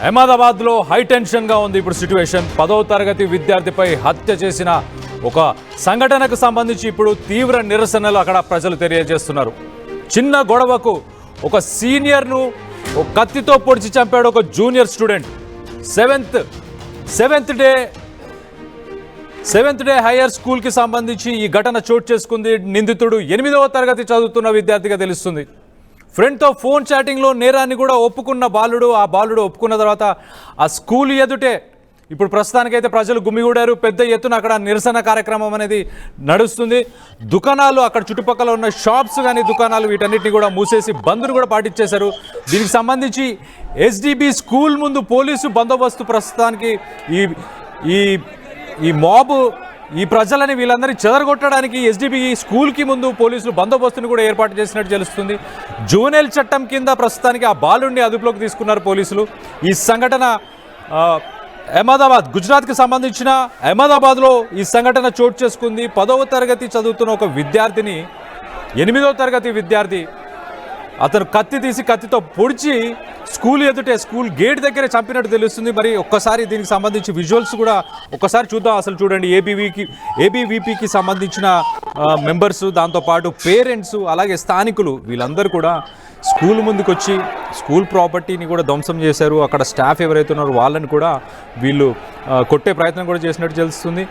అహ్మదాబాద్లో హై టెన్షన్గా ఉంది ఇప్పుడు సిట్యుయేషన్. 10వ తరగతి విద్యార్థిపై హత్య చేసిన ఒక సంఘటనకు సంబంధించి ఇప్పుడు తీవ్ర నిరసనలు అక్కడ ప్రజలు తెలియజేస్తున్నారు. చిన్న గొడవకు ఒక సీనియర్ను ఒక కత్తితో పొడిచి చంపాడు ఒక junior student. Seventh day hire స్కూల్కి సంబంధించి ఈ ఘటన చోటు చేసుకుంది. నిందితుడు 8వ తరగతి చదువుతున్న విద్యార్థిగా తెలుస్తుంది. ఫ్రెండ్తో ఫోన్ చాటింగ్లో నేరాన్ని కూడా ఒప్పుకున్న బాలుడు. ఆ బాలుడు ఒప్పుకున్న తర్వాత ఆ స్కూల్ ఎదుటే ఇప్పుడు ప్రస్తుతానికైతే ప్రజలు గుమిగూడారు. పెద్ద ఎత్తున అక్కడ నిరసన కార్యక్రమం అనేది నడుస్తుంది. దుకాణాలు, అక్కడ చుట్టుపక్కల ఉన్న షాప్స్ కానీ దుకాణాలు వీటన్నిటిని కూడా మూసేసి బంద్ను కూడా పాటించేశారు. దీనికి సంబంధించి ఎస్డిబి స్కూల్ ముందు పోలీసు బందోబస్తు ప్రస్తుతానికి ఈ మాబ్ ఈ ప్రజలని వీళ్ళందరినీ చెదరగొట్టడానికి ఎస్డిబి స్కూల్కి ముందు పోలీసులు బందోబస్తును కూడా ఏర్పాటు చేసినట్టు తెలుస్తుంది. జూనెల్ చట్టం కింద ప్రస్తుతానికి ఆ బాలుడిని అదుపులోకి తీసుకున్నారు పోలీసులు. ఈ సంఘటన అహ్మదాబాద్, గుజరాత్కి సంబంధించిన అహ్మదాబాద్లో ఈ సంఘటన చోటు చేసుకుంది. 10వ తరగతి చదువుతున్న ఒక విద్యార్థిని 8వ తరగతి విద్యార్థి అతను కత్తి తీసి కత్తితో పొడిచి స్కూల్ ఎదుటే, స్కూల్ గేట్ దగ్గరే చంపినట్టు తెలుస్తుంది. మరి ఒక్కసారి దీనికి సంబంధించి విజువల్స్ కూడా ఒక్కసారి చూద్దాం. అసలు చూడండి, ఏబీవీపీకి సంబంధించిన మెంబర్స్, దాంతోపాటు పేరెంట్స్, అలాగే స్థానికులు వీళ్ళందరూ కూడా స్కూల్ ముందుకు వచ్చి స్కూల్ ప్రాపర్టీని కూడా ధ్వంసం చేశారు. అక్కడ స్టాఫ్ ఎవరైతే ఉన్నారో వాళ్ళని కూడా వీళ్ళు కొట్టే ప్రయత్నం కూడా చేసినట్టు తెలుస్తుంది.